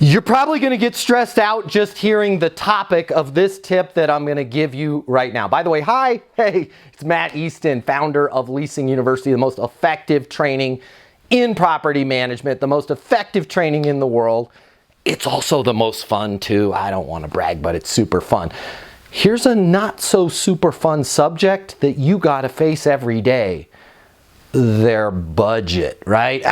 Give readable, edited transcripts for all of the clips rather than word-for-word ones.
You're probably going to get stressed out just hearing the topic of this tip that I'm going to give you right now. By the way, hey, it's Matt Easton, founder of Leasing University, the most effective training in property management, the most effective training in the world. It's also the most fun too. I don't want to brag, but it's super fun. Here's a not so super fun subject that you got to face every day. Their budget, right?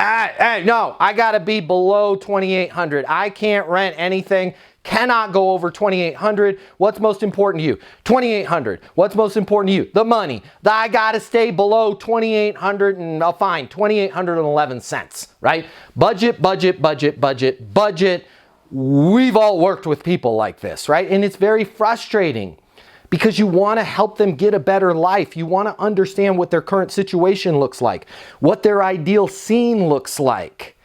No, I gotta be below 2,800. I can't rent anything, cannot go over 2,800. What's most important to you? 2,800. What's most important to you? The money. I gotta stay below 2,800 and fine, 2,811 cents, right? Budget, budget, budget, budget, budget. We've all worked with people like this, right? And it's very frustrating, because you want to help them get a better life. You want to understand what their current situation looks like, what their ideal scene looks like,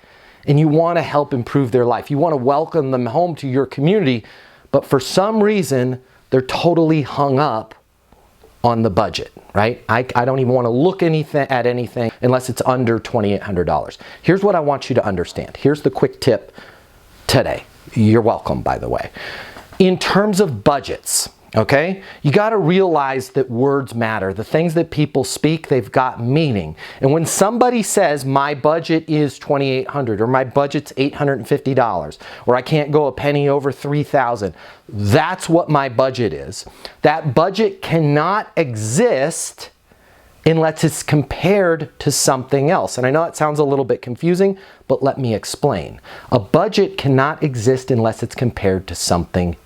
and you want to help improve their life. You want to welcome them home to your community, but for some reason, they're totally hung up on the budget, right? I don't even want to look at anything unless it's under $2,800. Here's what I want you to understand. Here's the quick tip today. You're welcome, by the way. In terms of budgets, okay, you got to realize that words matter. The things that people speak, they've got meaning. And when somebody says my budget is $2,800 or my budget's $850 or I can't go a penny over $3,000, that's what my budget is. That budget cannot exist unless it's compared to something else. And I know that sounds a little bit confusing, but let me explain. A budget cannot exist unless it's compared to something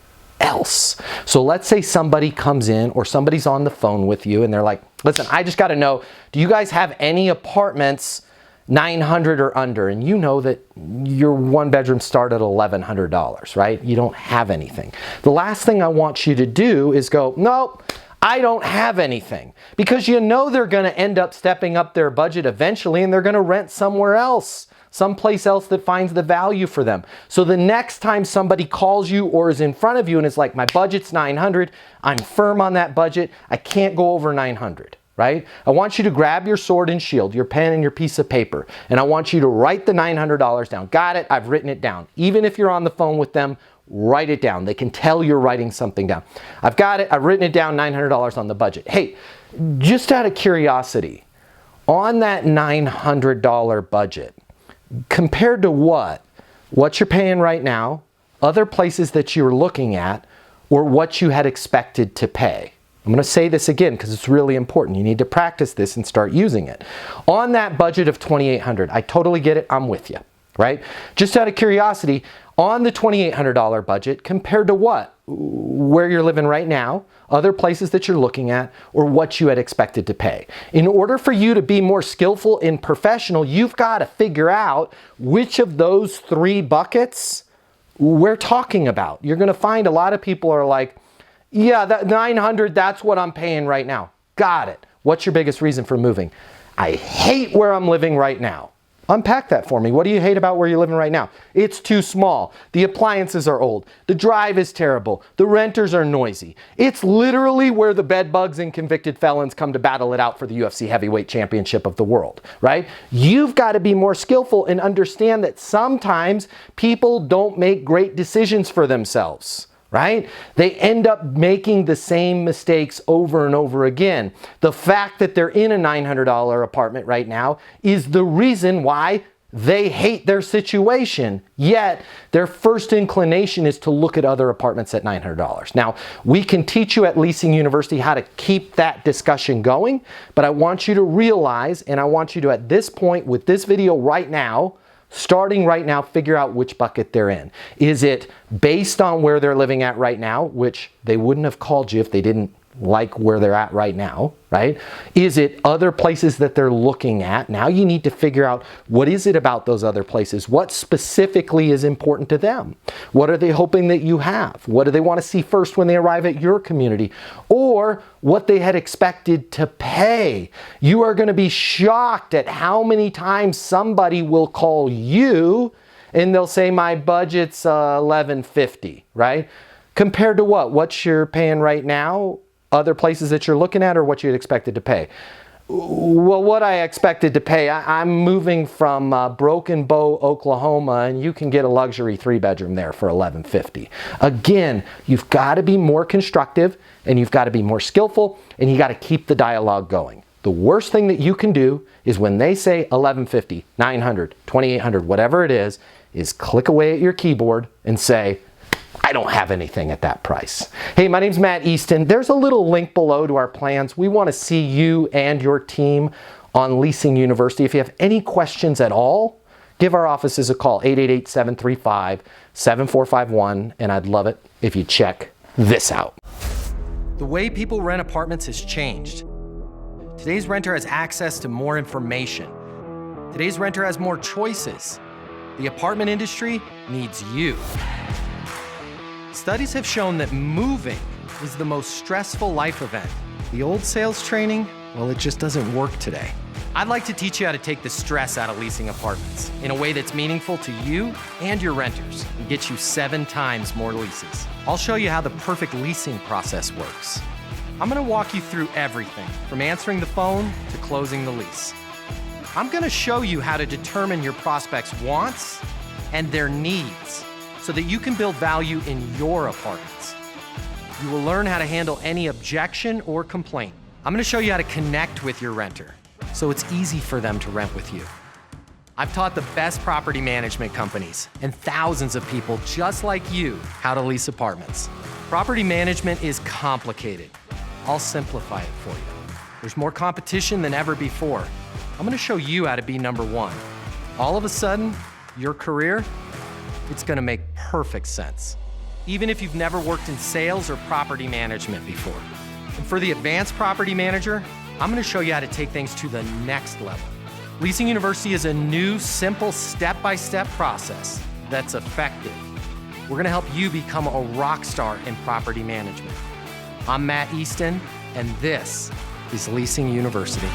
else. So let's say somebody comes in or somebody's on the phone with you and they're like, listen, I just got to know, do you guys have any apartments 900 or under? And you know that your one bedroom start at $1,100, right? You don't have anything. The last thing I want you to do is go, nope, I don't have anything, because you know they're going to end up stepping up their budget eventually and they're going to rent somewhere else, someplace else that finds the value for them. So the next time somebody calls you or is in front of you and is like, my budget's 900, I'm firm on that budget, I can't go over 900, right? I want you to grab your sword and shield, your pen and your piece of paper, and I want you to write the $900 down. Got it? I've written it down. Even if you're on the phone with them, write it down. They can tell you're writing something down. I've got it. I've written it down, $900 on the budget. Hey, just out of curiosity, on that $900 budget, compared to what you're paying right now, other places that you're looking at, or what you had expected to pay. I'm going to say this again because it's really important. You need to practice this and start using it. On that budget of $2,800, I totally get it. I'm with you, right? Just out of curiosity, on the $2,800 budget, compared to what? Where you're living right now, other places that you're looking at, or what you had expected to pay. In order for you to be more skillful and professional, you've got to figure out which of those three buckets we're talking about. You're going to find a lot of people are like, yeah, that 900, that's what I'm paying right now. Got it. What's your biggest reason for moving? I hate where I'm living right now. Unpack that for me. What do you hate about where you're living right now? It's too small. The appliances are old. The drive is terrible. The renters are noisy. It's literally where the bed bugs and convicted felons come to battle it out for the UFC heavyweight championship of the world, right? You've got to be more skillful and understand that sometimes people don't make great decisions for themselves, right? They end up making the same mistakes over and over again. The fact that they're in a $900 apartment right now is the reason why they hate their situation, yet their first inclination is to look at other apartments at $900. Now, we can teach you at Leasing University how to keep that discussion going, but I want you to realize, and I want you to, at this point with this video right now, starting right now, figure out which bucket they're in. Is it based on where they're living at right now, which they wouldn't have called you if they didn't like where they're at right now, right? Is it other places that they're looking at? Now you need to figure out, what is it about those other places? What specifically is important to them? What are they hoping that you have? What do they want to see first when they arrive at your community? Or what they had expected to pay. You are going to be shocked at how many times somebody will call you and they'll say, my budget's $1,150, right? Compared to what? What you're paying right now, other places that you're looking at, or what you'd expected to pay. Well, what I expected to pay, I'm moving from Broken Bow, Oklahoma, and you can get a luxury 3-bedroom there for $1,150. Again, you've got to be more constructive, and you've got to be more skillful, and you got to keep the dialogue going. The worst thing that you can do is when they say $1,150, $900, $2,800, whatever it is click away at your keyboard and say, I don't have anything at that price. Hey, my name's Matt Easton. There's a little link below to our plans. We want to see you and your team on Leasing University. If you have any questions at all, give our offices a call, 888-735-7451, and I'd love it if you check this out. The way people rent apartments has changed. Today's renter has access to more information. Today's renter has more choices. The apartment industry needs you. Studies have shown that moving is the most stressful life event. The old sales training, well, it just doesn't work today. I'd like to teach you how to take the stress out of leasing apartments in a way that's meaningful to you and your renters and get you 7 times more leases. I'll show you how the perfect leasing process works. I'm gonna walk you through everything from answering the phone to closing the lease. I'm gonna show you how to determine your prospects' wants and their needs so that you can build value in your apartments. You will learn how to handle any objection or complaint. I'm gonna show you how to connect with your renter so it's easy for them to rent with you. I've taught the best property management companies and thousands of people just like you how to lease apartments. Property management is complicated. I'll simplify it for you. There's more competition than ever before. I'm gonna show you how to be number one. All of a sudden, your career, it's gonna make perfect sense, even if you've never worked in sales or property management before. And for the advanced property manager, I'm gonna show you how to take things to the next level. Leasing University is a new, simple, step-by-step process that's effective. We're gonna help you become a rock star in property management. I'm Matt Easton, and this is Leasing University.